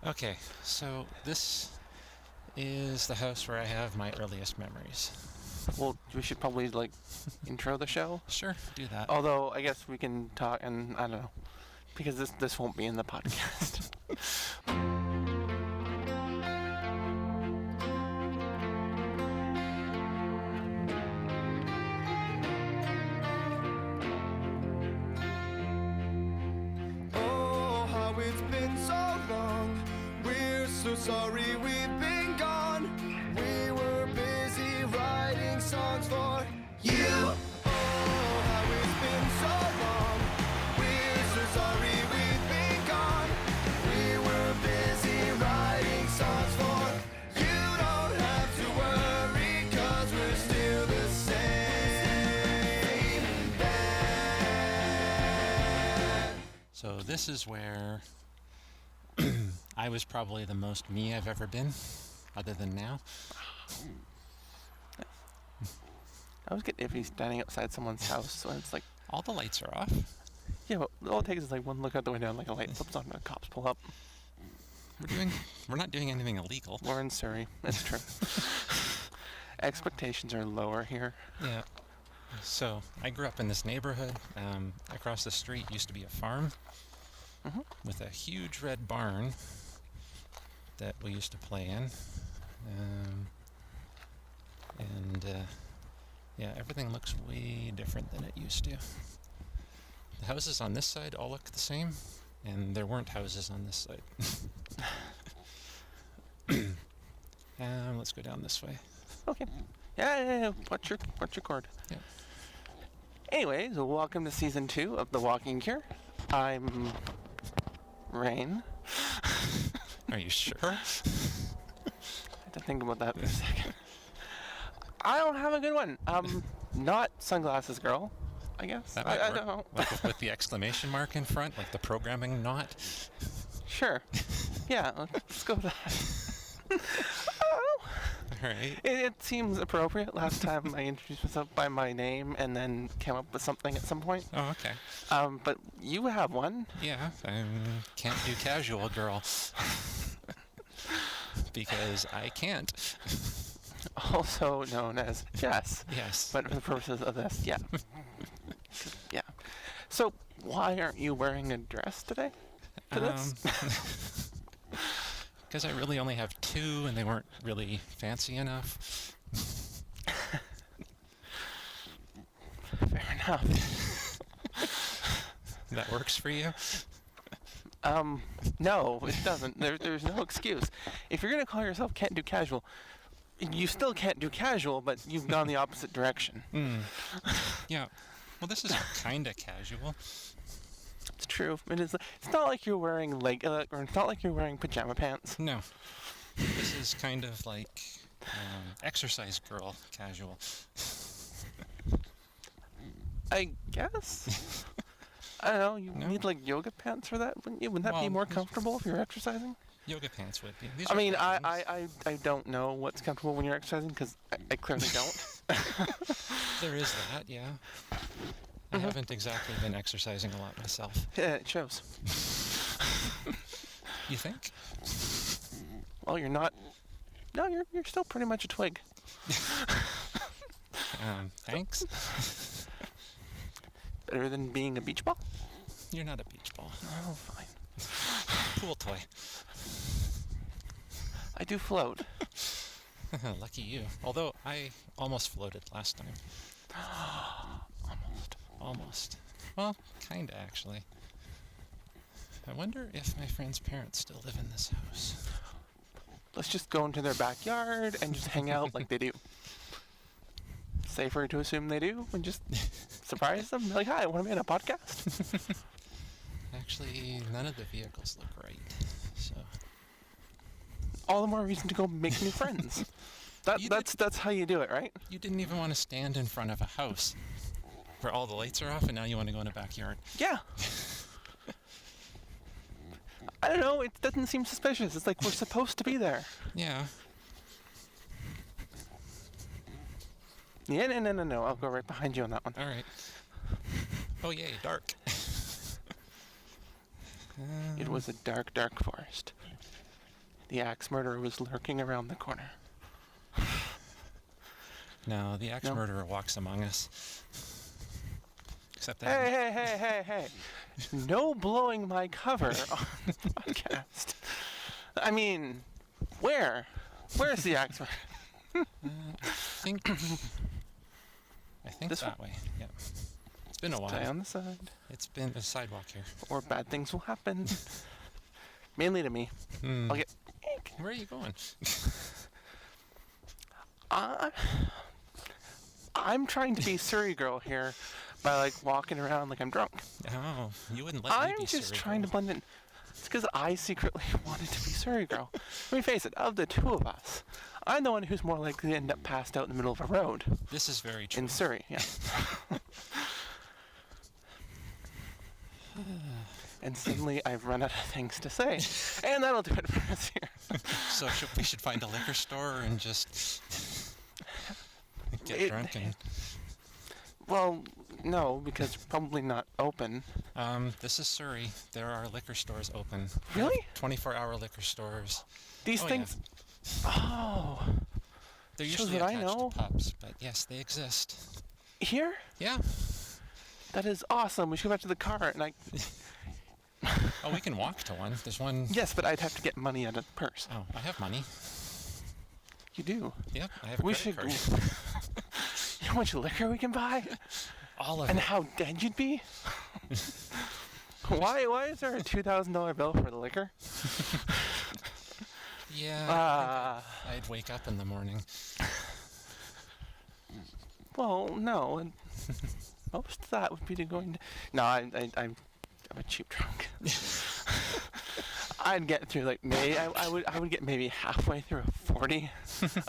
Okay, so this is the house where I have my earliest memories. Well, we should probably intro the show. Sure, do that. Although I guess we can talk, and I don't know, because this won't be in the podcast. Oh, how it's been so long. We're so sorry we've been gone. We were busy writing songs for you. Oh, how it's been so long. We're so sorry we've been gone. We were busy writing songs for you. Don't have to worry, 'cause we're still the same band. So this is where I was probably the most me I've ever been, other than now. I always get iffy standing outside someone's house when it's like, All the lights are off. yeah, but all it takes is one look out the window and a light flips on and the cops pull up. We're not doing anything illegal. We're in Surrey. That's true. Expectations are lower here. Yeah. So I grew up in this neighborhood. Across the street used to be a farm with a huge red barn that we used to play in. Yeah, everything looks way different than it used to. The houses on this side all look the same, and there weren't houses on this side. Let's go down this way. Okay. Yeah. What's your cord? Yeah. Anyways, welcome to season 2 of The Walking Cure. I'm Rain. Are you sure? I had to think about that for a second. I don't have a good one. Not sunglasses girl, I guess. That might I work. don't know. Like with the exclamation mark in front, like the programming not. Sure. Yeah, let's go with that. All right. It seems appropriate. Last time I introduced myself by my name and then came up with something at some point. Oh, okay. But you have one. Yeah, I can't do casual girl. Because I can't. Also known as Jess. Yes. But for the purposes of this, yeah. Yeah. So, why aren't you wearing a dress today? For this? Because I really only have 2 and they weren't really fancy enough. Fair enough. That works for you? No, it doesn't. There's no excuse. If you're going to call yourself can't do casual, you still can't do casual, but you've gone the opposite direction. Yeah. Well, this is kind of casual. It's true. It's not like you're wearing or it's not like you're wearing pajama pants. No. This is kind of like exercise girl casual. I guess. I don't know. You need yoga pants for that, wouldn't you? Wouldn't that be Well, more comfortable if you're exercising? Yoga pants would be. These I are mean, leggings. I don't know what's comfortable when you're exercising because I clearly don't. There is that, yeah. I haven't exactly been exercising a lot myself. Yeah, it shows. You think? Well, you're not. No, you're still pretty much a twig. Thanks. Better than being a beach ball? You're not a beach ball. Oh, fine. Pool toy. I do float. Lucky you. Although I almost floated last time. Almost. Well, kinda actually. I wonder if my friend's parents still live in this house. Let's just go into their backyard and just hang out like they do. Safer to assume they do and just surprise them. Be like, hi, want to be on a podcast? Actually, none of the vehicles look right. So All the more reason to go make new friends. That's how you do it, right? you didn't even want to stand in front of a house where all the lights are off, and now you want to go in a backyard. Yeah. I don't know. It doesn't seem suspicious. It's like we're supposed to be there. Yeah. Yeah, no. I'll go right behind you on that one. All right. Oh yay, dark. It was a dark, dark forest. the axe murderer was lurking around the corner. No, the axe No? murderer walks among us. Except that. Hey. No blowing my cover on the podcast. I mean, where? Where's the axe murderer? I think This that way. Yeah. It's been a Stay while. on the side. It's been a sidewalk here. Or bad things will happen. Mainly to me. I'll get... Where are you going? I'm trying to be Surrey girl here by like walking around like I'm drunk. Oh, you wouldn't let me I'm be just Surrey trying to girl. blend in. It's because I secretly wanted to be Surrey girl. Let me face it, of the two of us, I'm the one who's more likely to end up passed out in the middle of a road This is very true. in Surrey. Yeah. And suddenly I've run out of things to say. And that'll do it for us here. So we should find a liquor store and just get It- drunk and. Well, no, because it's probably not open. This is Surrey. There are liquor stores open. Really? 24-hour liquor stores. These Oh, things. Oh. They're Shows usually what I attached know. to pubs, but yes, they exist. Here? Yeah. That is awesome. We should go back to the car and I. Oh, we can walk to one. There's one. Yes, but I'd have to get money out of the purse. Oh, I have money. You do. Yep, I have a We credit should. card. You know how much liquor we can buy? All of And it. how dead you'd be? Why is there a $2,000 bill for the liquor? Yeah. I'd wake up in the morning. Well, no. And most of that would be to going to. No, I'm a cheap drunk. I'd get through like I would get maybe halfway through a 40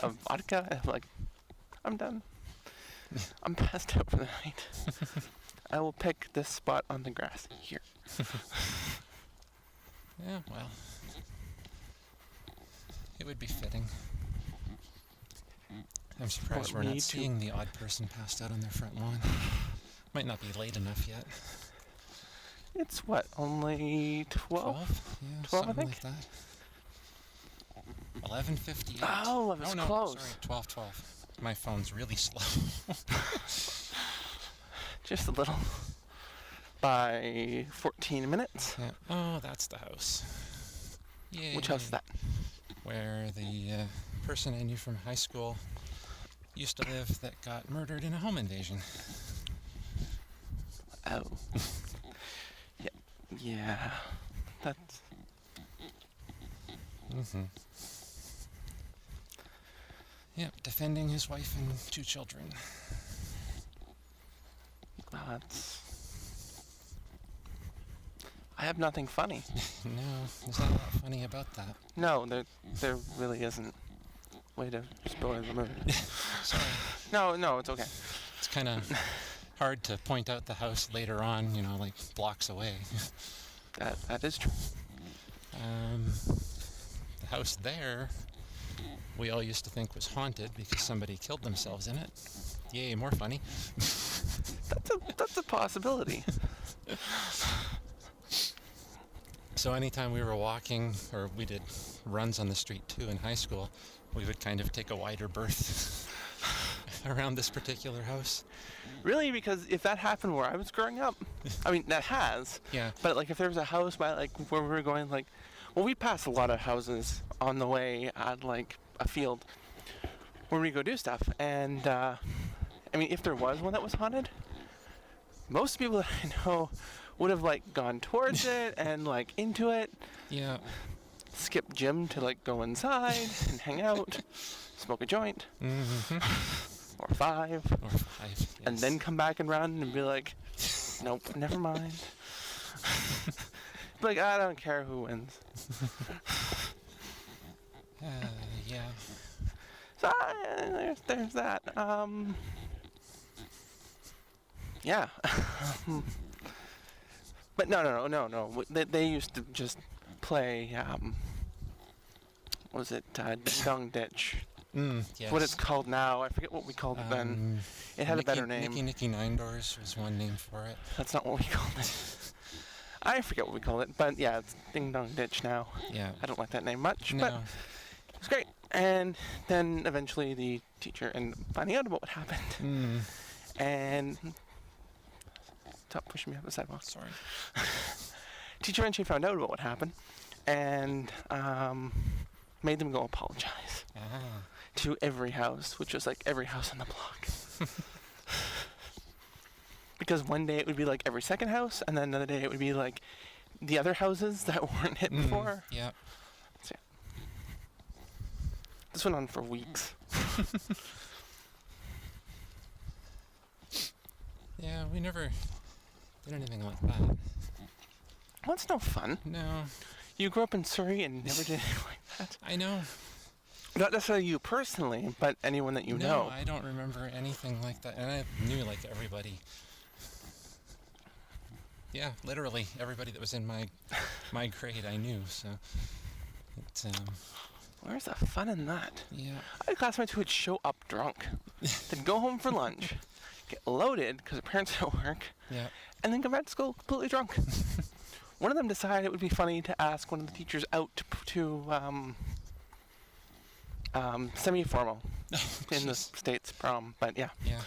of vodka and I'm like, I'm done. I'm passed out for the night. I will pick this spot on the grass here. Yeah, well. It would be fitting. I'm surprised What we're we not need to- seeing the odd person passed out on their front lawn. Might not be late enough yet. It's what, only 12? 12? Yeah, 12, I something think. like that. 11:58. Oh, I was no, close. sorry, 12:12. My phone's really slow. Just a little. By 14 minutes. Yeah. Oh, that's the house. Yay. Which house is that? Where the person I knew from high school used to live that got murdered in a home invasion. Oh. Yeah. Yeah. That's. Mm-hmm. Yep, defending his wife and 2 children. That's. I have nothing funny. No, there's not a lot funny about that. No, there really isn't. Way to spoil the movie. Sorry. No, it's okay. It's kind of hard to point out the house later on, like blocks away. That is true. The house there, we all used to think was haunted because somebody killed themselves in it. Yay, more funny. That's a possibility. So anytime we were walking, or we did runs on the street too in high school, we would kind of take a wider berth around this particular house. Really, because if that happened where I was growing up, I mean that has. Yeah. But like if there was a house by like where we were going, like, well, we passed a lot of houses on the way at like a field where we go do stuff, and I mean if there was one that was haunted, most people that I know would have like gone towards it and like into it, Yeah. skip gym to like go inside and hang out, smoke a joint Mm-hmm. or 5, Or 5. and yes. then come back and run and be like, nope, never mind. Be like, I don't care who wins. Yeah. So there's that. Yeah. But no. They used to just play. What was it? Ding Dong Ditch. Yes. What it's called now. I forget what we called it then. It had a better name. Nicky Nine Doors was one name for it. That's not what we called it. I forget what we called it, but yeah, it's Ding Dong Ditch now. Yeah. I don't like that name much, No. but it was great. And then eventually the teacher ended up finding out about what happened. And stop pushing me up the sidewalk. Sorry. Teacher eventually found out about what happened and made them go apologize to every house, which was like every house on the block. Because one day it would be like every second house, and then another day it would be like the other houses that weren't hit before. Yeah. So, yeah. This went on for weeks. Yeah, we never did anything like that. Well, it's no fun. No. You grew up in Surrey and never did anything like that. I know. Not necessarily you personally, but anyone that you No, know. I don't remember anything like that. And I knew like everybody. Yeah, literally everybody that was in my grade I knew, so it's Where's the fun in that? yeah. I had classmates who would show up drunk, then go home for lunch, get loaded because their parents at work, Yeah. and then come back to school completely drunk. One of them decided it would be funny to ask one of the teachers out to semi-formal in the Jeez. States prom, but yeah. Yeah.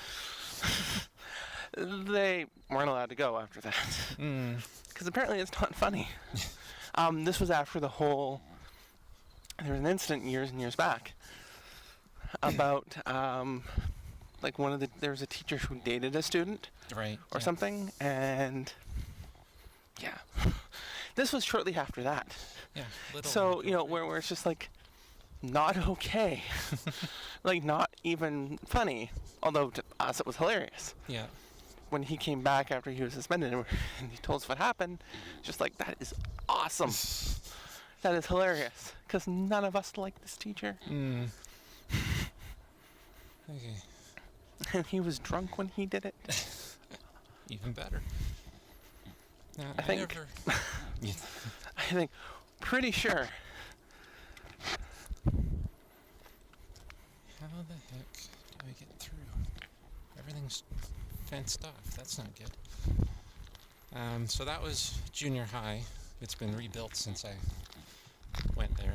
They weren't allowed to go after that because apparently it's not funny. This was after the whole. There was an incident years and years back about like there was a teacher who dated a student Right. or yeah. something, and yeah, this was shortly after that. Yeah. Little So where it's just like not okay, like not even funny. Although to us it was hilarious. Yeah. When he came back after he was suspended and he told us what happened, just like, that is awesome. That is hilarious. Because none of us like this teacher. Okay. And he was drunk when he did it. Even better. No, I think- never. Yeah. I think, pretty sure. How the heck do I get through? Everything's fenced off. That's not good. So that was junior high. It's been rebuilt since I went there.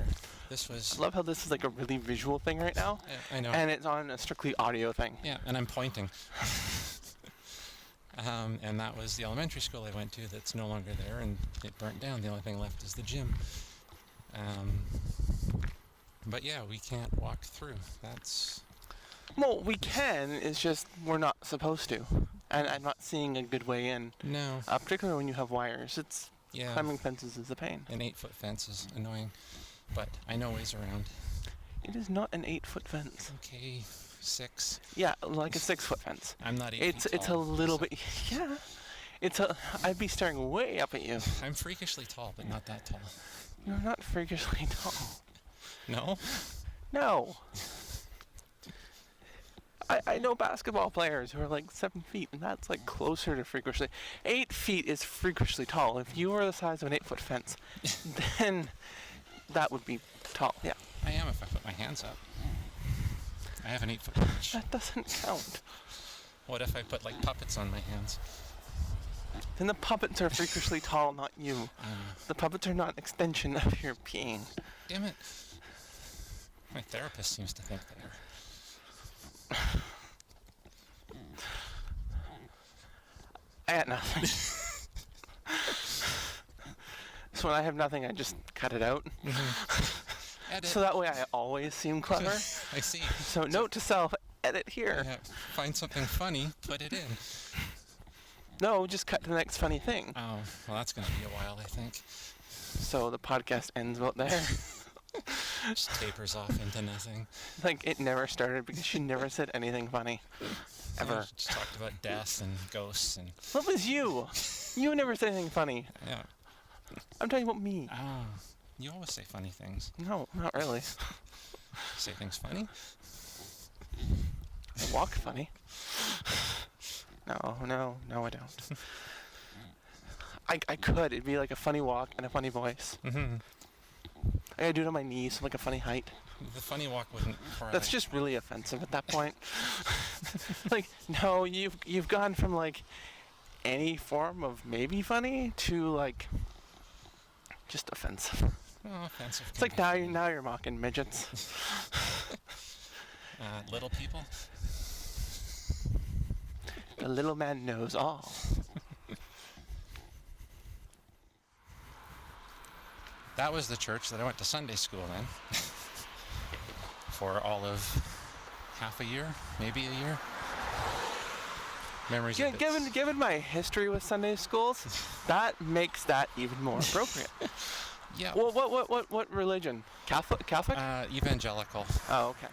This was. I love how this is like a really visual thing right now. Yeah, I know. And it's on a strictly audio thing. Yeah, and I'm pointing. And that was the elementary school I went to that's no longer there, and it burnt down. The only thing left is the gym. But yeah, we can't walk through. That's. Well, we can, it's just we're not supposed to. And I'm not seeing a good way in. No. Particularly when you have wires. It's Yeah. climbing fences is a pain. An 8-foot fence is annoying, but I know ways around. It is not an 8-foot fence. Okay, 6. Yeah, like a 6-foot fence. I'm not 8 It's feet a tall, little so- bit. Yeah. I'd be staring way up at you. I'm freakishly tall, but not that tall. You're not freakishly tall. No? No. I know basketball players who are like 7 feet, and that's like closer to freakishly. 8 feet is freakishly tall. If you were the size of an 8-foot fence, then that would be tall. Yeah. I am if I put my hands up. I have an 8-foot reach. That doesn't count. What if I put like puppets on my hands? Then the puppets are freakishly tall, not you. The puppets are not an extension of your being. Damn it. My therapist seems to think they are. I got nothing. So when I have nothing, I just cut it out. Edit. So that way I always seem clever. I see. So note to self, edit here. Yeah, find something funny, put it in. No, just cut to the next funny thing. Oh, well, that's going to be a while, I think. So the podcast ends about there. Just tapers off into nothing. Like it never started because she never said anything funny. Ever. Just talked about death and ghosts and What was you? You never said anything funny. yeah. I'm talking about me. Oh, you always say funny things. No, not really. Say things funny? I walk funny. No, I don't. I could. It'd be like a funny walk and a funny voice. Mm-hmm. I gotta do it on my knees, so like a funny height. The funny walk wouldn't. That's just really offensive at that point. Like, no, you've gone from like any form of maybe funny to like just offensive. Oh, offensive. It's like now you're mocking midgets. Little people. The little man knows all. That was the church that I went to Sunday school in for all of half a year, maybe a year. Memories. Yeah, given my history with Sunday schools, that makes that even more appropriate. Yeah. Well, what religion? Catholic? Evangelical. Oh, okay.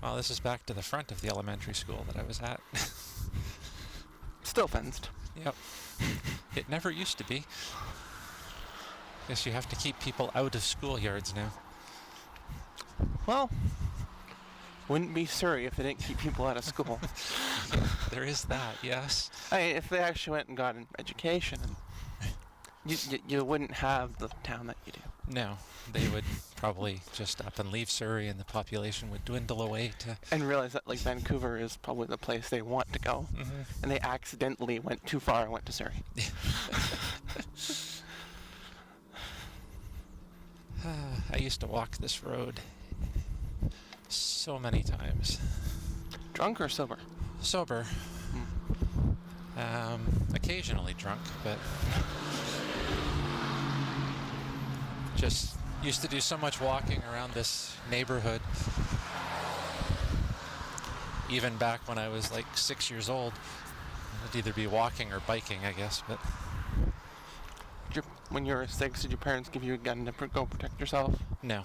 Well, this is back to the front of the elementary school that I was at. Still fenced. Yep. It never used to be. Guess you have to keep people out of schoolyards now. Well, wouldn't be Surrey if they didn't keep people out of school. There is that, yes. I mean, if they actually went and got an education, you wouldn't have the town that you do. No, they would probably just up and leave Surrey and the population would dwindle away to... And realize that like Vancouver is probably the place they want to go. Mm-hmm. And they accidentally went too far and went to Surrey. I used to walk this road so many times. Drunk or sober? Sober. Occasionally drunk, but just used to do so much walking around this neighborhood. Even back when I was like 6 years old, I'd either be walking or biking, I guess, but... When you were 6, did your parents give you a gun to go protect yourself? No.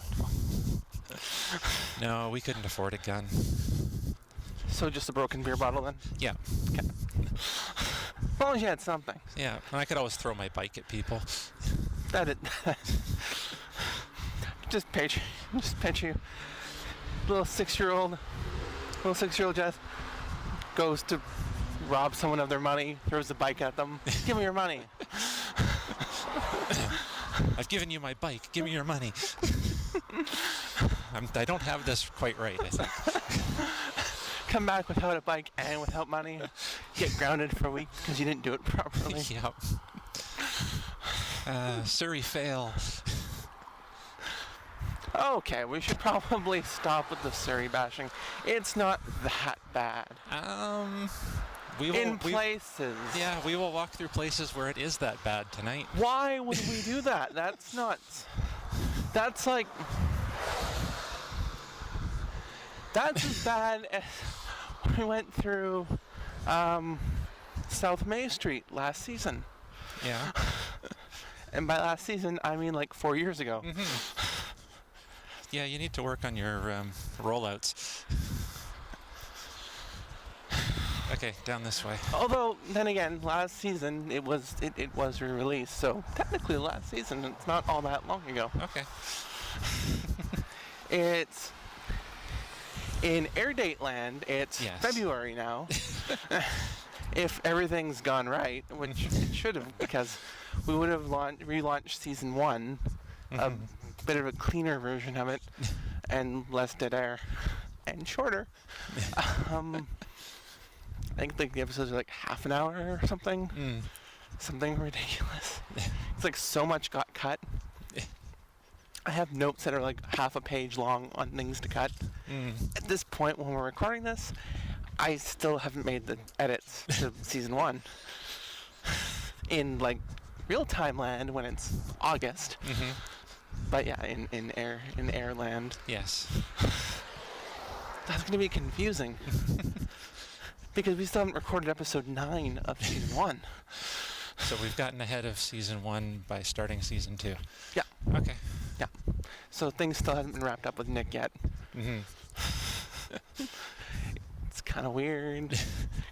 No, we couldn't afford a gun. So just a broken beer bottle then? Yeah. Okay. As long as you had something. Yeah, and I could always throw my bike at people. Just picture you. Little six-year-old Jess goes to rob someone of their money, throws the bike at them. Give me your money. I've given you my bike. Give me your money. I don't have this quite right, I think. Come back without a bike and without money. Get grounded for a week because you didn't do it properly. Yep. Surrey fail. Okay, we should probably stop with the Surrey bashing. It's not that bad. We will, places. Yeah, we will walk through places where it is that bad tonight. Why would we do that? That's nuts. That's like... That's as bad as we went through South May Street last season. Yeah. And by last season, I mean like 4 years ago. Mm-hmm. Yeah, you need to work on your rollouts. Okay, down this way. Although, then again, last season it was re-released, so technically last season, it's not all that long ago. Okay. It's in air date land. It's Yes. February now. If everything's gone right, which it should have, because we would have relaunched season 1, a bit of a cleaner version of it, and less dead air, and shorter. I think like the episodes are like half an hour or something. Something ridiculous. It's like so much got cut. I have notes that are like half a page long on things to cut. At this point when we're recording this, I still haven't made the edits to season 1. In like real time land when it's August. But yeah, in air land. Yes. That's gonna be confusing. Because we still haven't recorded episode 9 of season 1. So we've gotten ahead of season 1 by starting season 2. Yeah. Okay. Yeah. So things still haven't been wrapped up with Nick yet. It's kind of weird.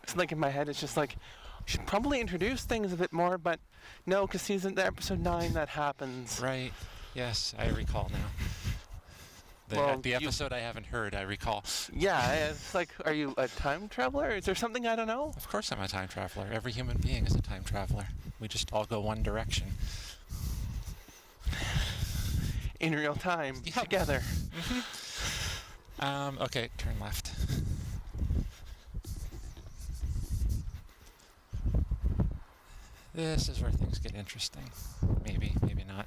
It's like in my head, it's just like, we should probably introduce things a bit more, but no, because episode 9, that happens. Right. Yes, I recall now. The episode I haven't heard, I recall. Yeah, it's like, are you a time traveler? Is there something I don't know? Of course I'm a time traveler. Every human being is a time traveler. We just all go one direction. In real time, Yep. together. Okay, turn left. This is where things get interesting. Maybe, maybe not.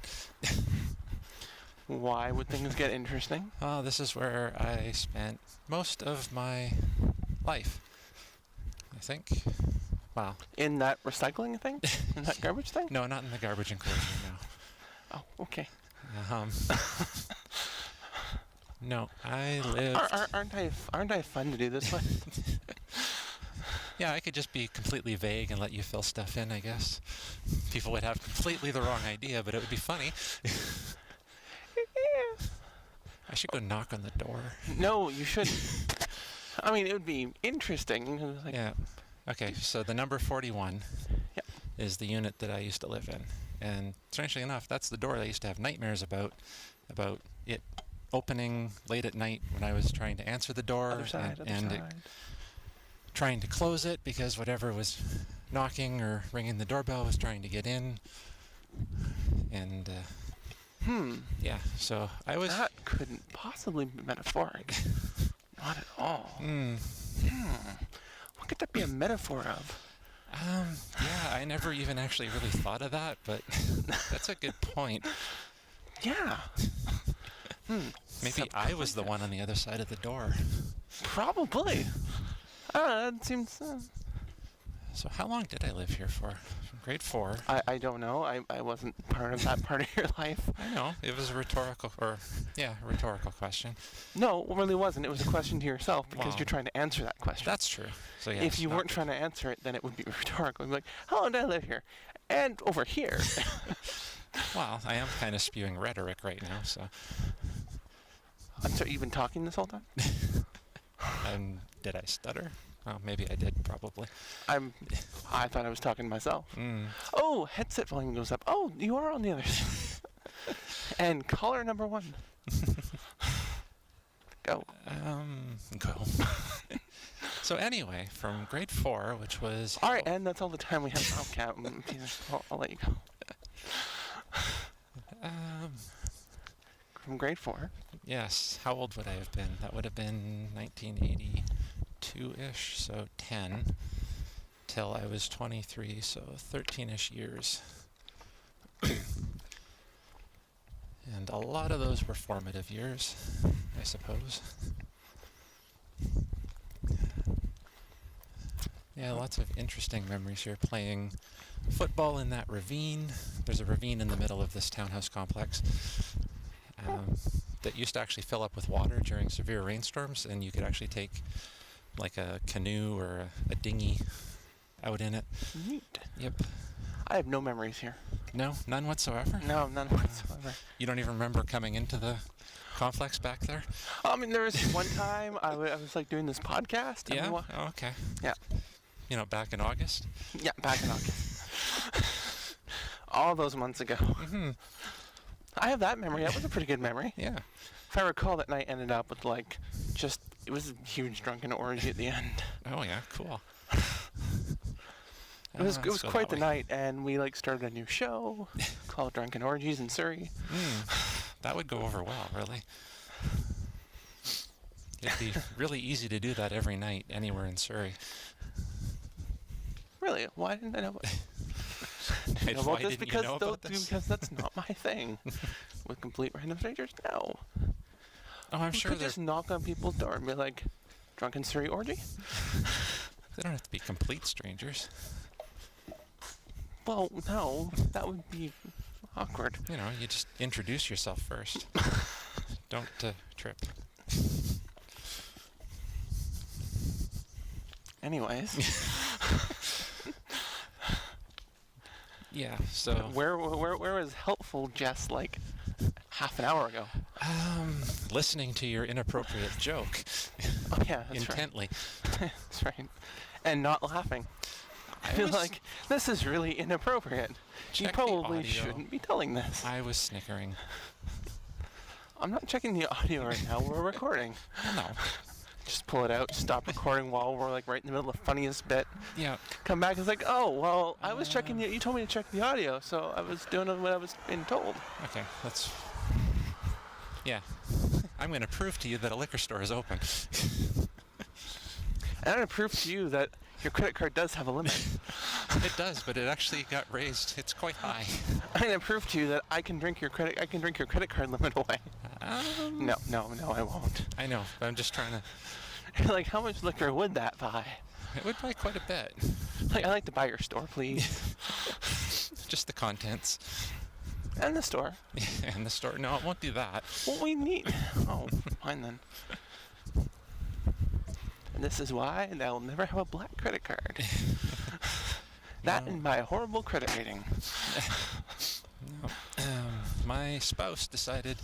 Why would things get interesting? Oh, this is where I spent most of my life, I think. Wow. In that recycling thing? In that garbage thing? No, not in the garbage enclosure, no. Oh, okay. Um, no, I lived... Aren't I fun to do this with? Yeah, I could just be completely vague and let you fill stuff in, I guess. People would have completely the wrong idea, but it would be funny. I should go knock on the door. No, you shouldn't. I mean, it would be interesting. Like, Yeah. Okay, so the number 41 Yep. is the unit that I used to live in. And strangely enough, that's the door I used to have nightmares about it opening late at night when I was trying to answer the door Other side, and other it side. trying to close it because whatever was knocking or ringing the doorbell was trying to get in. And yeah, so I was... That couldn't possibly be metaphoric. Not at all. What could that be a metaphor of? Yeah, I never even actually really thought of that, but that's a good point. Yeah. Maybe I was the one on the other side of the door. Probably. That seems... So how long did I live here for? From grade 4. I don't know. I wasn't part of that part of your life. I know. It was a rhetorical question. No, it really wasn't. It was a question to yourself because Well, you're trying to answer that question. That's true. So yeah. If you weren't trying to answer it, then it would be rhetorical. It'd be like, how long did I live here? And over here. Well, I am kind of spewing rhetoric right now, so... I'm sorry, you've been talking this whole time? Did I stutter? Well, maybe I did, probably. I thought I was talking to myself. Mm. Oh, headset volume goes up. Oh, you are on the other side. And caller number 1. Go. Go. So anyway, from grade 4, which was... All right, and that's all the time we have. Okay, I'll let you go. From grade 4. Yes. How old would I have been? That would have been 1982-ish, so 10, till I was 23, so 13-ish years. And a lot of those were formative years, I suppose. Yeah, lots of interesting memories here. Playing football in that ravine. There's a ravine in the middle of this townhouse complex that used to actually fill up with water during severe rainstorms, and you could actually take like a canoe or a dinghy out in it. Neat. Yep. I have no memories here. No? None whatsoever? No, none whatsoever. You don't even remember coming into the complex back there? I mean, there was one time I was like doing this podcast. And Yeah? Oh, okay. Yeah. You know, back in August? Yeah, back in August. All those months ago. Mm-hmm. I have that memory. That was a pretty good memory. Yeah. If I recall, that night ended up with like it was a huge drunken orgy at the end. Oh, yeah. Cool. It was Let's go quite that the way. night, and we like started a new show called Drunken Orgies in Surrey. That would go over well, really. It'd be really easy to do that every night anywhere in Surrey. Really? Why didn't I know about, Why about this? didn't you know about this? Because that's not my thing. With complete random strangers? No. Oh, I'm You sure could they're... just knock on people's door and be like, Drunken Surrey Orgy? They don't have to be complete strangers. Well, no. That would be awkward. You know, you just introduce yourself first. Don't trip. Anyways. Yeah, so... Where was helpful Jess like half an hour ago? Listening to your inappropriate joke Oh yeah, that's intently. right. That's right. And not laughing. I feel was- like this is really inappropriate. You Check the probably audio. shouldn't be telling this. I was snickering. I'm not checking the audio right now. We're recording. No. Just pull it out, stop recording while we're like right in the middle of the funniest bit. Yeah. Come back, it's like, oh, well, I was checking you told me to check the audio, so I was doing what I was being told. Okay, let's... Yeah. I'm going to prove to you that a liquor store is open. And I'm going to prove to you that your credit card does have a limit. It does, but it actually got raised. It's quite high. I'm going to prove to you that I can drink your credit card limit away. No, I won't. I know, but I'm just trying to... Like, how much liquor would that buy? It would buy quite a bit. Like, I'd like to buy your store, please. Just the contents. And the store. And the store. No, it won't do that. What we need. Oh, fine then. And this is why I'll never have a black credit card. That and my horrible credit rating. No. My spouse decided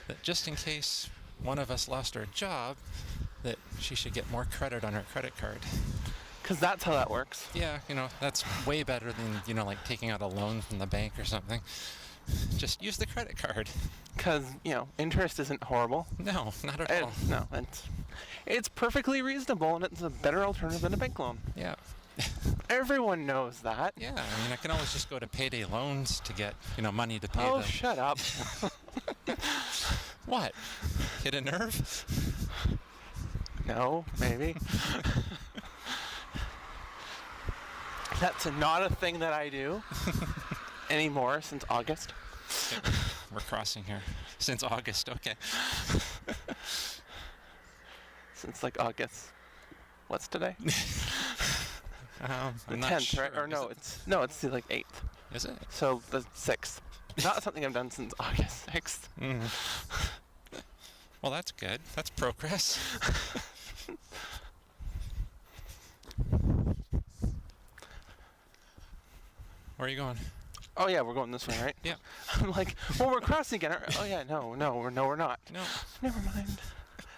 that just in case one of us lost our job, that she should get more credit on her credit card. Because that's how that works. Yeah, that's way better than, like taking out a loan from the bank or something. Just use the credit card. Because, interest isn't horrible. No, not at all. No, it's perfectly reasonable, and it's a better alternative than a bank loan. Yeah. Everyone knows that. Yeah, I can always just go to payday loans to get, money to pay Oh, shut up. What? Hit a nerve? No, maybe. That's not a thing that I do anymore since August. Okay. We're crossing here. Since August, okay. Since like August. What's today? I'm The not 10th, sure. right? Or Is it's the like 8th. Is it? So the 6th. Not something I've done since August 6th. Mm. Well, that's good. That's progress. Where are you going? Oh yeah, we're going this way, right? Yeah. I'm like, well, we're crossing again. Oh yeah, no, we're not. No. Never mind.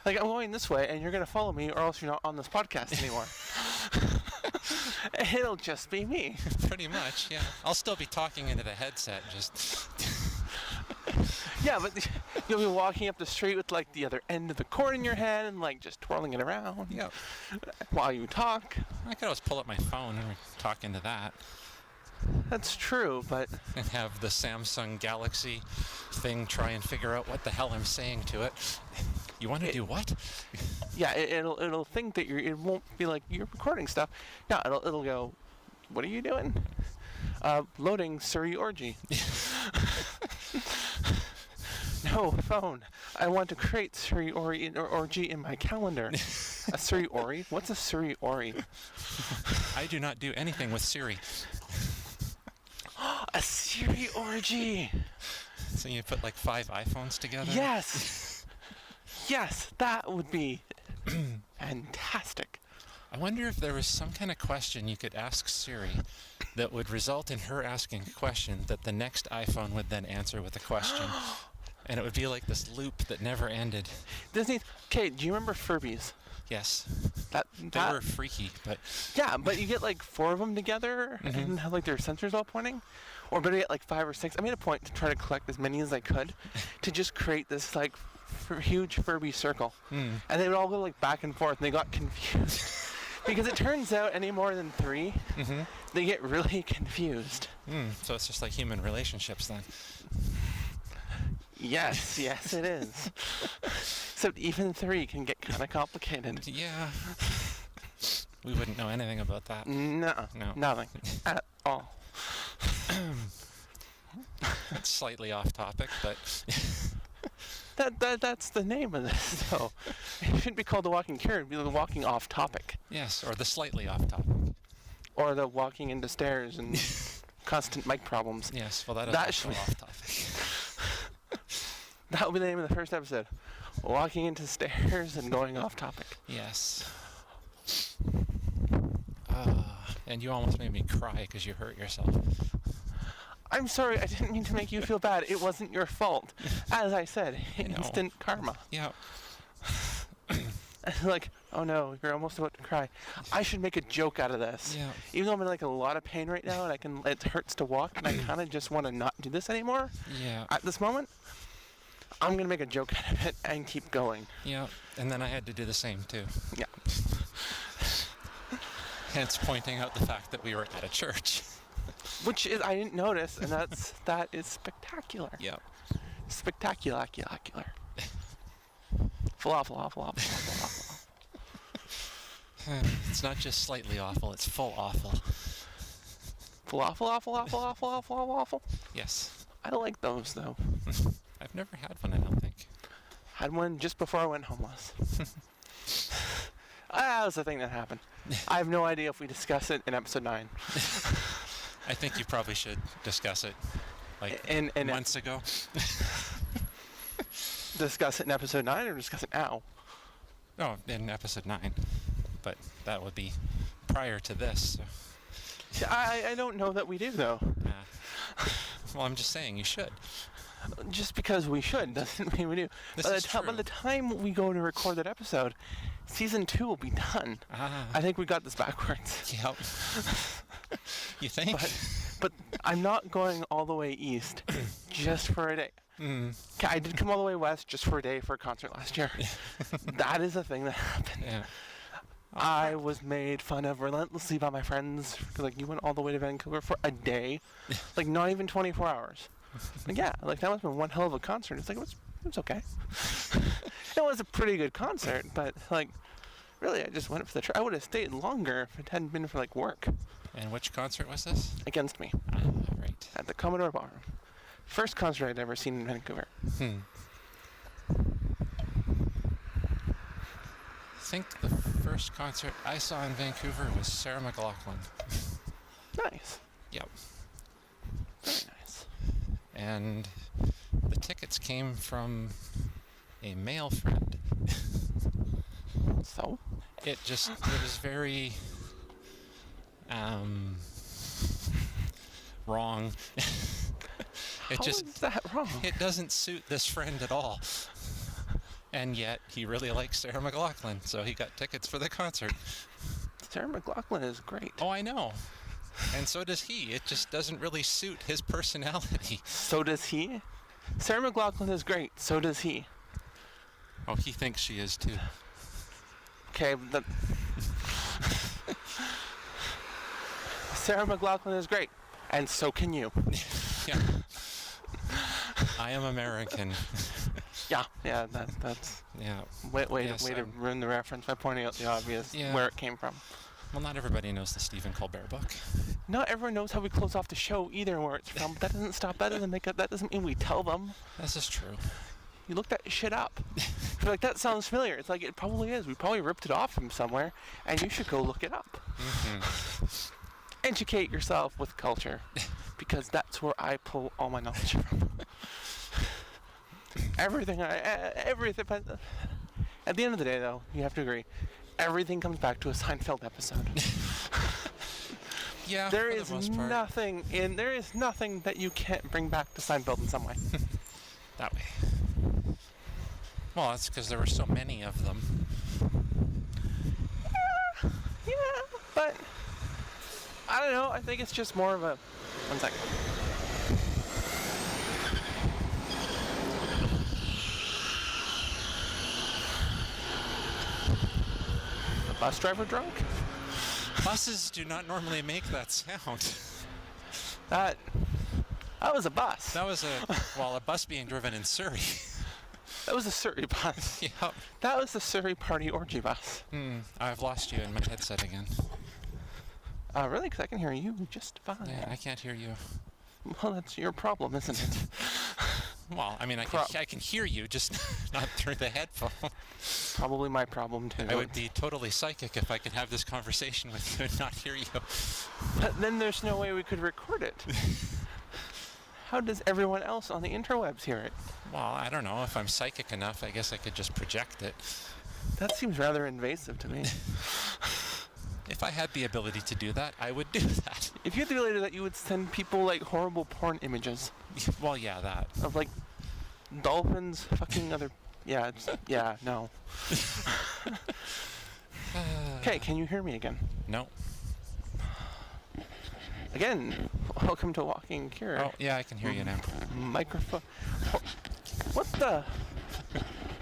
Like, I'm going this way, and you're going to follow me, or else you're not on this podcast anymore. It'll just be me. Pretty much, yeah. I'll still be talking into the headset, just... Yeah, but you'll be walking up the street with, like, the other end of the cord in your hand, and, like, just twirling it around. Yeah. While you talk. I could always pull up my phone and talk into that. That's true, but... And have the Samsung Galaxy thing try and figure out what the hell I'm saying to it. You want to do what? Yeah, it'll think that it won't be like you're recording stuff. No, it'll go, what are you doing? Loading Surrey orgy. No, phone. I want to create Surrey orgy in my calendar. A Surrey ori? What's a Surrey ori? I do not do anything with Siri. A Surrey orgy! So you put like 5 iPhones together? Yes! Yes, that would be fantastic. I wonder if there was some kind of question you could ask Siri that would result in her asking a question that the next iPhone would then answer with a question. And it would be like this loop that never ended. Okay, do you remember Furbies? Yes. They were freaky, but... Yeah, but you get like 4 of them together and have like their sensors all pointing. Or better yet, like 5 or 6. I made a point to try to collect as many as I could to just create this like huge Furby circle. And they would all go like back and forth, and they got confused. Because it turns out any more than 3, they get really confused. So it's just like human relationships then. Yes, yes it is. Except even 3 can get kind of complicated. Yeah. We wouldn't know anything about that. No, nothing at all. That's slightly off topic, but... That's the name of this, though. It shouldn't be called the walking cure, it'd be the walking off topic. Yes, or the slightly off topic. Or the walking into stairs and constant mic problems. Yes, well that is also off topic. That will be the name of the first episode. Walking into stairs and going off topic. Yes. And you almost made me cry because you hurt yourself. I'm sorry, I didn't mean to make you feel bad. It wasn't your fault. As I said, instant karma. Yeah. Like, oh no, you're almost about to cry. I should make a joke out of this. Yeah. Even though I'm in like a lot of pain right now and it hurts to walk and I kind of just want to not do this anymore. Yeah. At this moment, I'm going to make a joke out of it and keep going. Yeah. And then I had to do the same too. Yeah. Hence pointing out the fact that we were at a church. Which is, I didn't notice, and that is spectacular. Yeah. Spectacular. Falafel. It's not just slightly awful, it's full awful. Falafel, awful, awful, awful, awful, awful, awful. Yes. I don't like those though. I've never had one, I don't think. Had one just before I went homeless. That was the thing that happened. I have no idea if we discuss it in episode 9. I think you probably should discuss it, like, And months ago. discuss it in episode 9 or discuss it now? No, in episode 9. But that would be prior to this. So. See, I don't know that we do though. Well, I'm just saying you should. Just because we should doesn't mean we do. This By is true. the time we go to record that episode, season 2 will be done. I think we got this backwards. Yep. You think? But I'm not going all the way east just for a day. Okay, I did come all the way west just for a day for a concert last year. That is a thing that happened. Yeah. I was made fun of relentlessly by my friends. Like, you went all the way to Vancouver for a day? Like, not even 24 hours. Like, yeah, like, that must have been one hell of a concert. It's like, it was okay. It was a pretty good concert, but, like, really, I just went for the trip. I would have stayed longer if it hadn't been for, like, work. And which concert was this? Against Me. Right. At the Commodore Ballroom. First concert I'd ever seen in Vancouver. I think the first concert I saw in Vancouver was Sarah McLachlan. Nice. Yep. Very nice. And the tickets came from a male friend. So? It was very wrong. How is that wrong? It doesn't suit this friend at all. And yet he really likes Sarah McLachlan, so he got tickets for the concert. Sarah McLachlan is great. Oh, I know. And so does he. It just doesn't really suit his personality. So does he? Sarah McLachlan is great. So does he. Oh, he thinks she is too. Okay, Sarah McLachlan is great. And so can you. Yeah. I am American. Yeah, that's Yeah. way Yes, to ruin the reference by pointing out the obvious where it came from. Well, not everybody knows the Stephen Colbert book. Not everyone knows how we close off the show either, where it's from. But that doesn't stop. That doesn't mean we tell them. This is true. You look that shit up. You're like, that sounds familiar. It's like, it probably is. We probably ripped it off from somewhere, and you should go look it up. Educate yourself with culture, because that's where I pull all my knowledge from. Everything. But at the end of the day, though, you have to agree, everything comes back to a Seinfeld episode. Yeah. There for is the most part. nothing that you can't bring back to Seinfeld in some way. That way. Well, that's because there were so many of them. Yeah, but I don't know. I think it's just more of a. One second. The bus driver drunk? Buses do not normally make that sound. That was a bus. That was a bus being driven in Surrey. That was a Surrey bus. Yep. That was the Surrey party orgy bus. I've lost you in my headset again. Really? Because I can hear you just fine. Yeah, I can't hear you. Well, that's your problem, isn't it? Well, I mean, I can hear you, just not through the headphone. Probably my problem, too. I would be totally psychic if I could have this conversation with you and not hear you. But then there's no way we could record it. How does everyone else on the interwebs hear it? Well, I don't know. If I'm psychic enough, I guess I could just project it. That seems rather invasive to me. If I had the ability to do that, I would do that. If you had the ability to do that, you would send people like horrible porn images Well, yeah, that. of like dolphins fucking other. Yeah, no. Okay, can you hear me again? No. Again, welcome to Walking Cure. Oh, yeah, I can hear you now. Microphone. What the?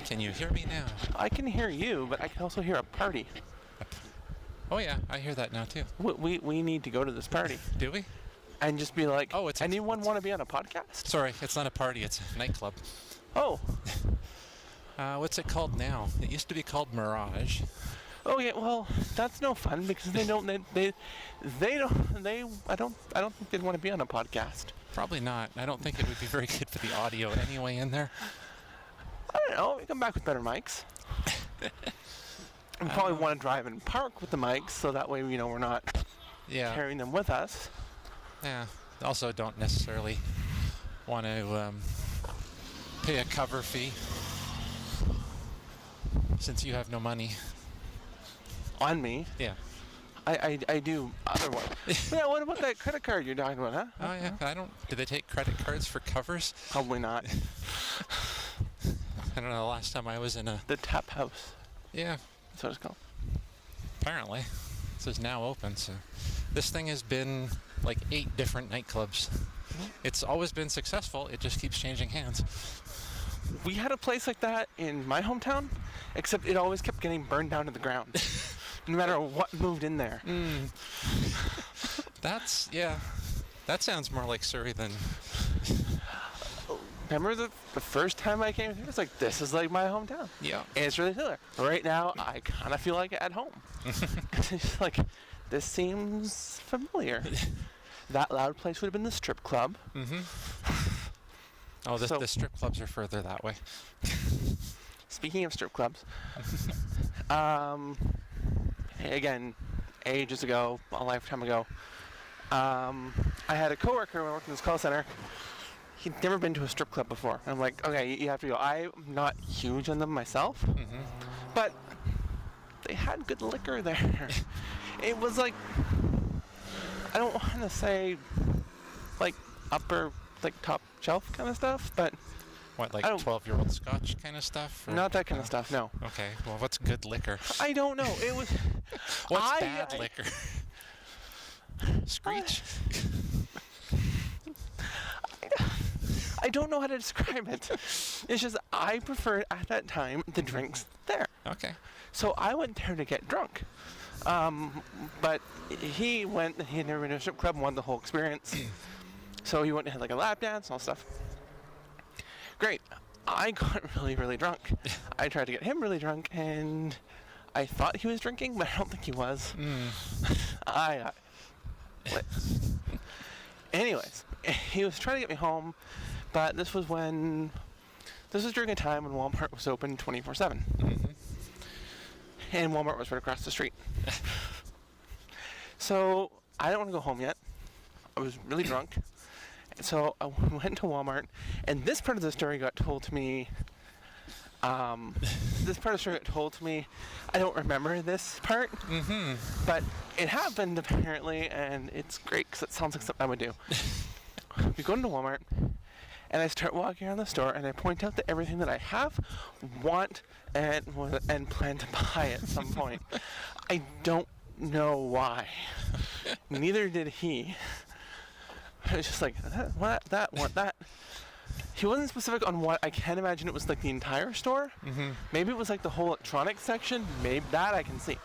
Can you hear me now? I can hear you, but I can also hear a party. Oh, yeah, I hear that now, too. We need to go to this party Do we? and just be like, Oh, it's anyone want to be on a podcast? Sorry, it's not a party, it's a nightclub. Oh, What's it called now? It used to be called Mirage. Oh yeah, well, that's no fun because they don't. I don't think they'd want to be on a podcast. Probably not. I don't think it would be very good for the audio anyway in there. I don't know. We come back with better mics. We probably want to drive and park with the mics, so that way we're not Yeah. carrying them with us. Yeah. Also, don't necessarily want to pay a cover fee since you have no money. On me, Yeah. I do otherwise. Yeah. What about that credit card you're talking about, huh? Oh yeah. I don't. Do they take credit cards for covers? Probably not. I don't know. The last time I was in a. The Tap House. Yeah. That's what it's called. Apparently, this is now open. So, this thing has been like 8 different nightclubs. It's always been successful. It just keeps changing hands. We had a place like that in my hometown, except it always kept getting burned down to the ground. No matter what moved in there. Yeah. That sounds more like Surrey than. Remember the first time I came here? It's like, this is like my hometown. Yeah. And it's really similar. Right now, I kind of feel like at home. It's like, this seems familiar. That loud place would have been the strip club. Oh, the strip clubs are further that way. Speaking of strip clubs, again, ages ago, a lifetime ago, I had a coworker when I worked in this call center. He'd never been to a strip club before. And I'm like, okay, you have to go. I'm not huge on them myself, but they had good liquor there. It was like, I don't want to say like upper, like top shelf kind of stuff, but What, like 12-year-old scotch kind of stuff? Or? Not that kind of stuff, no. Okay, well, what's good liquor? I don't know. It was. What's bad liquor? Screech? I don't know how to describe it. It's just I preferred at that time the drinks there. Okay. So I went there to get drunk. But he had never been to a strip club and wanted the whole experience. So he went and had like a lap dance and all stuff. Great. I got really, really drunk. I tried to get him really drunk, and I thought he was drinking, but I don't think he was. I got lit. Anyways, he was trying to get me home, but this was during a time when Walmart was open 24/7. And Walmart was right across the street. So I didn't want to go home yet. I was really drunk. So I went to Walmart, and this part of the story got told to me. I don't remember this part, but it happened apparently, and it's great because it sounds like something I would do. We go into Walmart, and I start walking around the store, and I point out that everything that I have, want, and plan to buy at some point. I don't know why. Neither did he. I was just like, want that. He wasn't specific on what. I can't imagine it was like the entire store. Maybe it was like the whole electronics section. Maybe that I can see.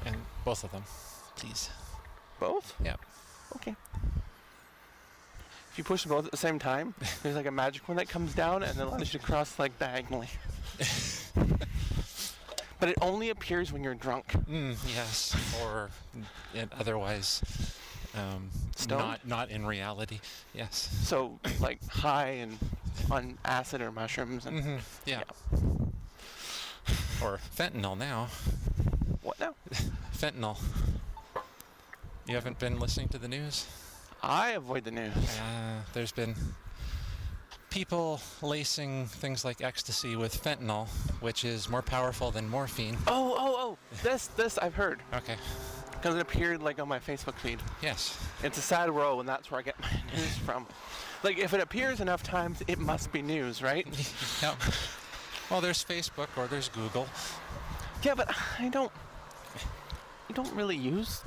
And both of them, please. Both? Yeah. Okay. If you push them both at the same time, there's like a magic one that comes down and allows you to cross like diagonally. But it only appears when you're drunk. Yes, or otherwise, not in reality. Yes. So like high and on acid or mushrooms and yeah. Or fentanyl now. What now? Fentanyl. You haven't been listening to the news? I avoid the news. There's been people lacing things like ecstasy with fentanyl, which is more powerful than morphine. Oh! This I've heard. Okay. Because it appeared like on my Facebook feed. Yes. It's a sad world, and that's where I get my news from. Like, if it appears enough times, it must be news, right? Yep. Well, there's Facebook or there's Google. Yeah, but I don't really use.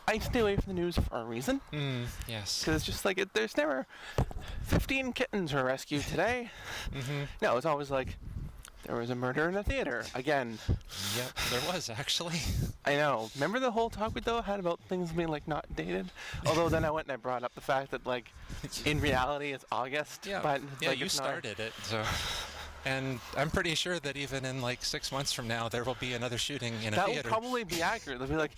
I stay away from the news for a reason. Yes. Because it's just like there's never 15 kittens were rescued today. No, it's always like there was a murder in a theater again. Yep, there was actually. I know. Remember the whole talk we had about things being like not dated? Although then I went and I brought up the fact that like in reality it's August. Yeah. But yeah, like, you started it, so. And I'm pretty sure that even in like 6 months from now, there will be another shooting in a That will theater. probably be accurate. They'll be like,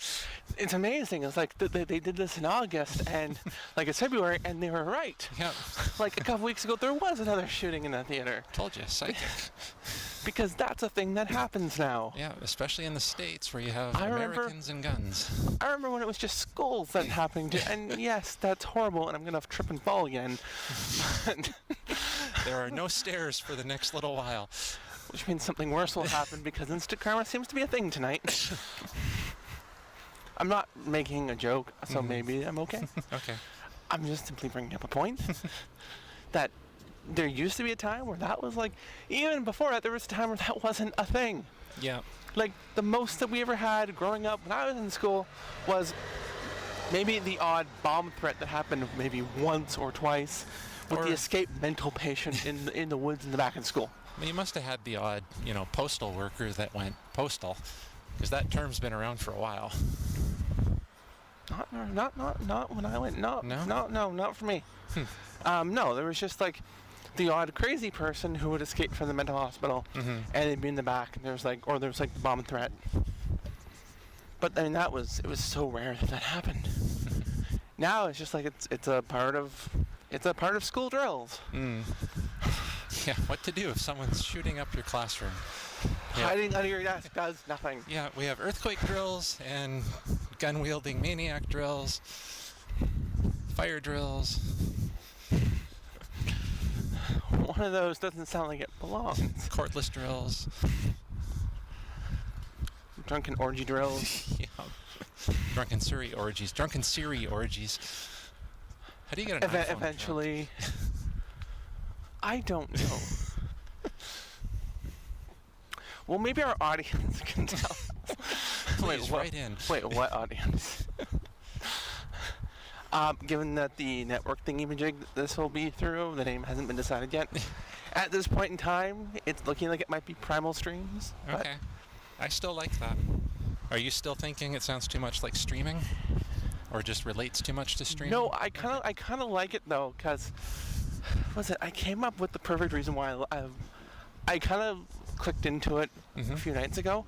it's amazing. It's like they did this in August and like it's February, and they were right. Yeah, Like a couple weeks ago, there was another shooting in a theater told you, psychic. because that's a thing that happens now. Yeah, especially in the States where you have I remember- Americans and guns. I remember when it was just schools that happening to, and yes, that's horrible, and I'm gonna trip and fall again. There are no stairs for the next little while. Which means something worse will happen because instant karma seems to be a thing tonight. I'm not making a joke, so maybe I'm okay. Okay. I'm just simply bringing up a point that there used to be a time where that was like, even before that, there was a time where that wasn't a thing. Yeah. Like the most that we ever had growing up when I was in school was maybe the odd bomb threat that happened maybe once or twice with Or- the escaped mental patient in the woods in the back of school. Well, you must have had the odd, postal worker that went postal, because that term's been around for a while. Not when I went. No, not for me. No, there was just like the odd crazy person who would escape from the mental hospital and they'd be in the back, and there was like the bomb threat. But I mean, it was so rare that happened. Now it's just like it's a part of school drills. Yeah, what to do if someone's shooting up your classroom? Yeah. Hiding under your desk does nothing. Yeah, we have earthquake drills and gun-wielding maniac drills, fire drills. One of those doesn't sound like it belongs. Cordless drills. Drunken orgy drills. Yeah. Drunken Siri orgies. How do you get an iPhone Eventually. I don't know. Well, maybe our audience can tell. Please, write in. Wait, what audience? Given that the network thingy-majig this will be through, the name hasn't been decided yet. At this point in time, it's looking like it might be Primal Streams. but Okay. I still like that. Are you still thinking it sounds too much like streaming? Or just relates too much to streaming? No, I kind of like it though, because I came up with the perfect reason why I kind of clicked into it a few nights ago,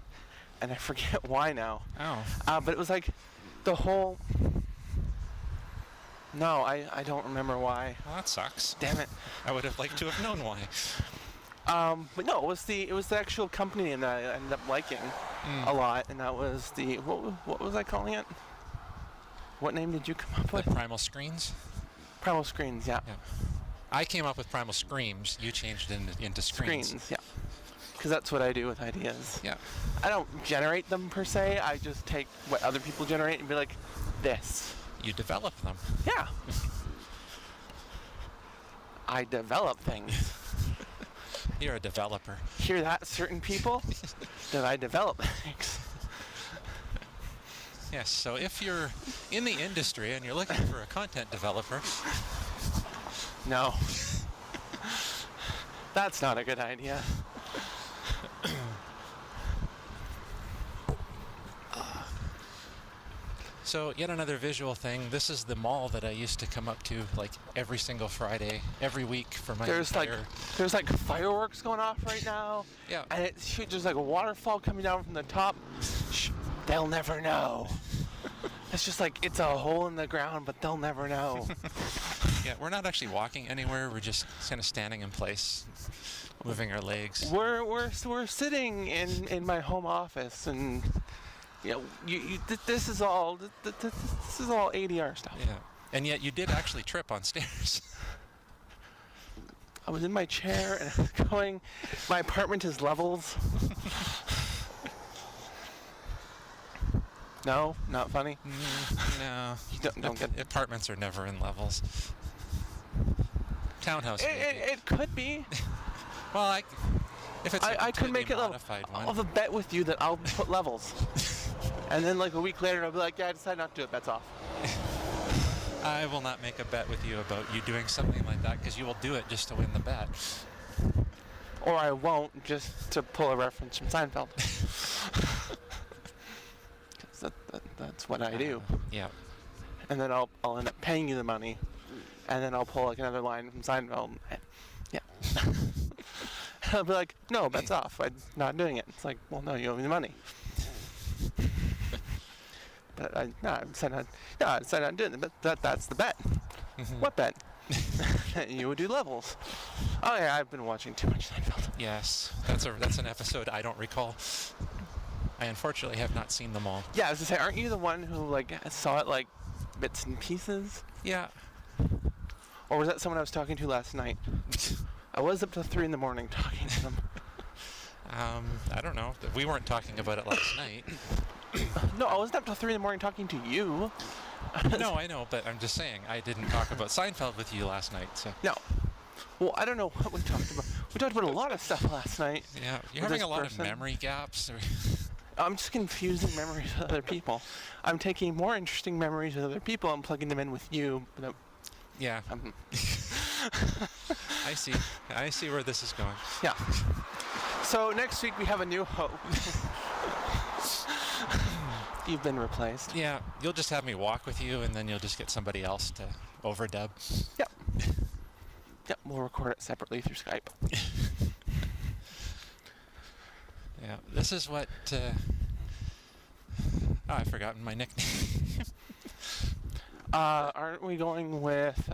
and I forget why now. Oh. But it was like the whole. No, I don't remember why. Well, that sucks. Damn it. I would have liked to have known why. But no, it was the actual company name that I ended up liking a lot, and that was the what was I calling it? What name did you come up The with? Primal Screens? Primal Screens, yeah. Yeah. I came up with Primal Screams. You changed it into Screens. Screens, yeah. Because that's what I do with ideas. Yeah. I don't generate them per se. I just take what other people generate and be like, this. You develop them. Yeah. I develop things. You're a developer. Hear that, certain people? That I develop things. Yes, so if you're in the industry and you're looking for a content developer, No. That's not a good idea. so yet another visual thing. This is the mall that I used to come up to like every single Friday, every week for my There's entire... like fireworks going off right now. Yeah. And there's like a waterfall coming down from the top. Shh, they'll never know. It's just like it's a hole in the ground, but they'll never know. Yeah, we're not actually walking anywhere. We're just kind of standing in place, moving our legs. We're sitting in my home office, and this is all ADR stuff. Yeah. And yet you did actually trip on stairs. I was in my chair and I was going. My apartment is levels. No, not funny. No. You don't get. Apartments are never in levels. Townhouse. maybe. It could be. Well, if it's a I could make it level. modified I'll one. have a bet with you that I'll put levels. And then like a week later, I'll be like, yeah, I decided not to do it. Bet's off. I will not make a bet with you about you doing something like that because you will do it just to win the bet. Or I won't, just to pull a reference from Seinfeld. 'Cause that's what I do. Yeah. And then I'll end up paying you the money, and then I'll pull like another line from Seinfeld. And, yeah. I'll be like, no, bet's off. I'm not doing it. It's like, well, no, you owe me the money. But I decided on doing it. That's the bet. What bet? You would do levels. Oh yeah, I've been watching too much Seinfeld. Yes, that's an episode I don't recall. I unfortunately have not seen them all. Yeah, I was gonna say, aren't you the one who like saw it like bits and pieces? Yeah. Or was that someone I was talking to last night? I was up till 3 a.m. talking to them. I don't know. We weren't talking about it last night. No, I wasn't up till 3 a.m. talking to you. No, I know, but I'm just saying I didn't talk about Seinfeld with you last night. So. No. Well, I don't know what we talked about. We talked about a lot of stuff last night. Yeah, you're having a lot of memory gaps. I'm just confusing memories with other people. I'm taking more interesting memories with other people and plugging them in with you. But yeah. I see. I see where this is going. Yeah. So next week we have a new host. You've been replaced. Yeah, you'll just have me walk with you, and then you'll just get somebody else to overdub. Yep. Yep, we'll record it separately through Skype. Yeah, this is what... I've forgotten my nickname. Aren't we going with...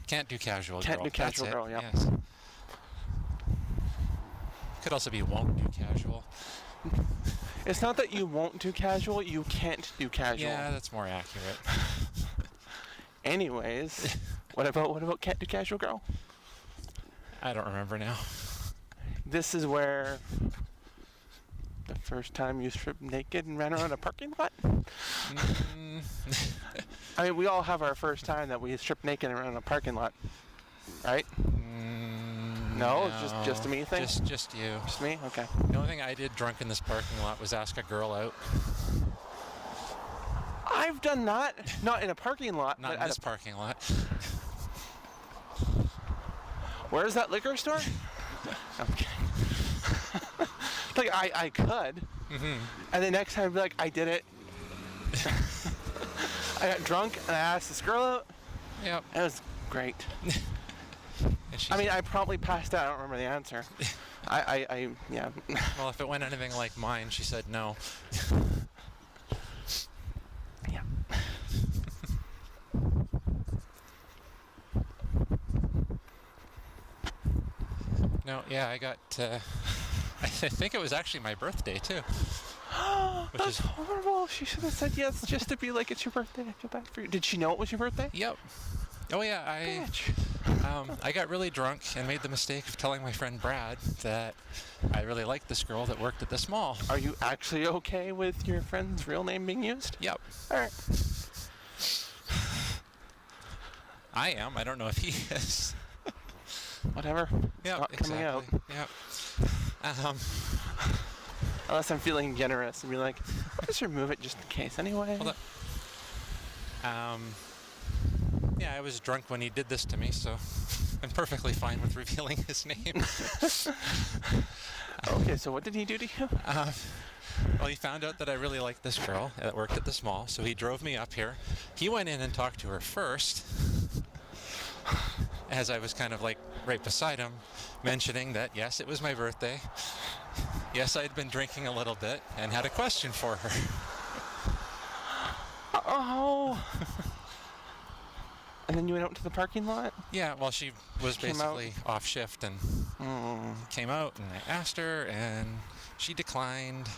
can't do casual girl. Can't do casual girl, yeah. Yes. Could also be won't do casual. It's not that you won't do casual, you can't do casual. Yeah, that's more accurate. Anyways, what about can't do casual girl? I don't remember now. This is where the first time you stripped naked and ran around a parking lot? I mean, we all have our first time that we stripped naked and ran around a parking lot, right? No, it's just a me thing? Just you. Just me? Okay. The only thing I did drunk in this parking lot was ask a girl out. I've done that. Not in a parking lot. Not in this parking lot. Where's that liquor store? I'm kidding. Like, I could. And the next time I'd be like, I did it. I got drunk and I asked this girl out. Yep. It was great. I mean, I probably passed out. I don't remember the answer. Yeah. Well, if it went anything like mine, she said no. Yeah. No, yeah, I got, I think it was actually my birthday, too. That's horrible. She should have said yes just to be like, it's your birthday. I feel bad for you. Did she know it was your birthday? Yep. Oh, yeah, I got really drunk and made the mistake of telling my friend Brad that I really liked this girl that worked at this mall. Are you actually okay with your friend's real name being used? Yep. All right. I am. I don't know if he is. Whatever. It's not coming out. Yep. Unless I'm feeling generous and be like, I'll just remove it just in case anyway. Hold up. Yeah, I was drunk when he did this to me, so I'm perfectly fine with revealing his name. Okay, so what did he do to you? Well, he found out that I really liked this girl that worked at this mall, so he drove me up here. He went in and talked to her first, as I was kind of like right beside him, mentioning that, yes, it was my birthday. Yes, I'd been drinking a little bit and had a question for her. Oh. And then you went out to the parking lot? Yeah, well, she was basically off shift and came out, and I asked her, and she declined.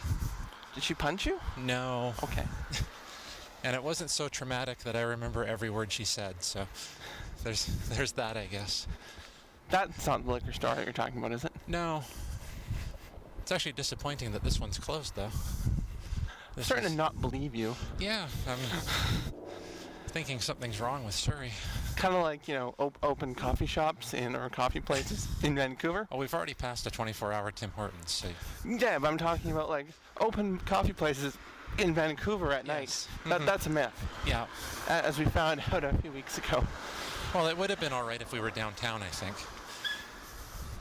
Did she punch you? No. Okay. And it wasn't so traumatic that I remember every word she said, so there's that, I guess. That's not the liquor store that you're talking about, is it? No. It's actually disappointing that this one's closed, though. I'm starting to not believe you. Yeah, I'm thinking something's wrong with Surrey. Kind of like, you know, open coffee shops or coffee places in Vancouver. Oh, we've already passed a 24-hour Tim Hortons, so... Yeah, but I'm talking about, like, open coffee places in Vancouver at night. That's a myth. Yeah. As we found out a few weeks ago. Well, it would have been all right if we were downtown, I think.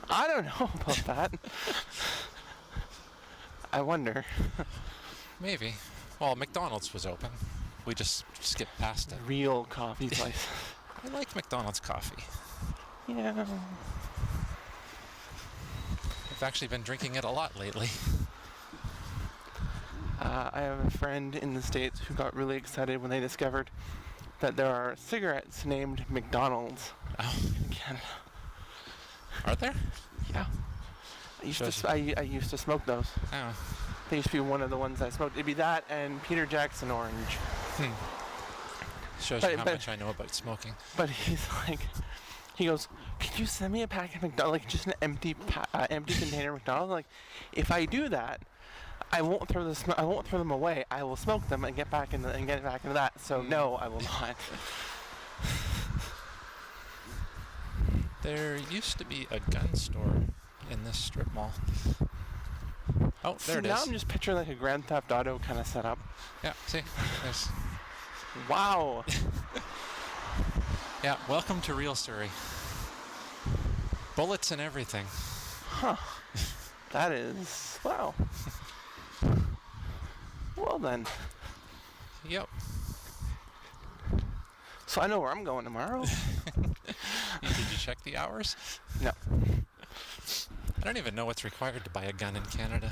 I don't know about that. I wonder. Maybe. Well, McDonald's was open. We just skipped past it. Real coffee place. I like McDonald's coffee. Yeah. In actually been drinking it a lot lately. I have a friend in the States who got really excited when they discovered that there are cigarettes named McDonald's Oh, in Canada. are there? Yeah. I used Shows to, I used to smoke those. Oh. They used to be one of the ones I smoked. It'd be that and Peter Jackson Orange. Shows But- you how but- much I know about smoking. But he's like, he goes, "Can you send me a pack of McDonald's, like just an empty container of McDonald's? Like, if I do that, I won't throw I won't throw them away. I will smoke them and get back into that. So no, I will not." There used to be a gun store in this strip mall. Oh, there it Now is. I'm just picturing like a Grand Theft Auto kind of setup. Yeah, see? There's... Wow. Yeah, welcome to real Surrey. Bullets and everything. That is, wow. Well then, Yep. so I know where I'm going tomorrow. Did you check the hours? No. I don't even know what's required to buy a gun in Canada.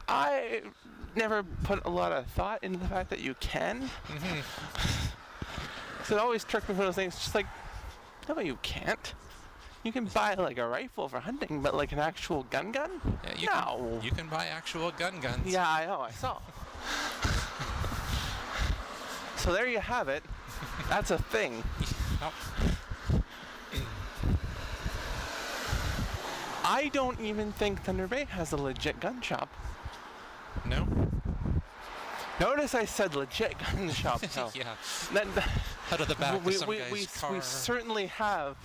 I never put a lot of thought into the fact that you can. So it always tricked me for those things. Just like, no, you can't. You can buy like a rifle for hunting, but like an actual gun? Yeah, No. you can buy actual guns. Yeah, I know. I saw. So there you have it. That's a thing. Oh, I don't even think Thunder Bay has a legit gun shop. no? Notice I said legit gun shop. No. Yeah. That- Out of the back we, of some we, guy's we, car. we certainly have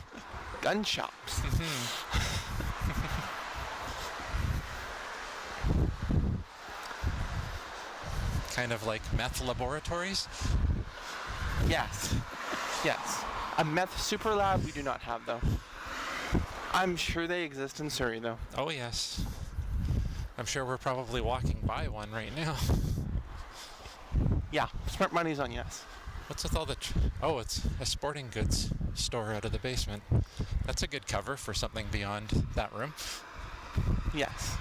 gun shops. Kind of like meth laboratories. Yes. Yes. A meth super lab we do not have though. I'm sure they exist in Surrey though. Oh, yes. I'm sure we're probably walking by one right now. Yeah, smart money's on yes. What's with all the... Oh, it's a sporting goods store out of the basement. That's a good cover for something beyond that room. Yes.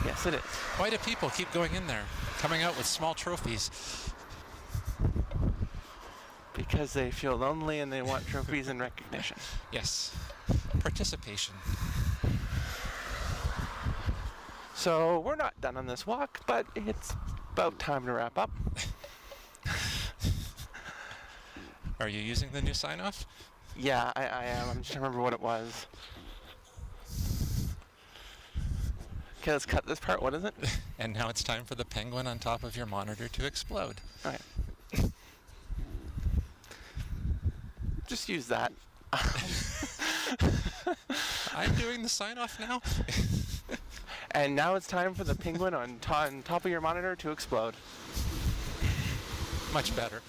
Yes, it is. Why do people keep going in there, coming out with small trophies? Because they feel lonely and they want trophies and recognition. Yes. Participation. So we're not done on this walk, but it's about time to wrap up. Are you using the new sign-off? Yeah, I am. I'm just trying to remember what it was. Okay, let's cut this part. What is it? And now it's time for the penguin on top of your monitor to explode. Okay. Just use that. I'm doing the sign-off now? And now it's time for the penguin on top of your monitor to explode. Much better.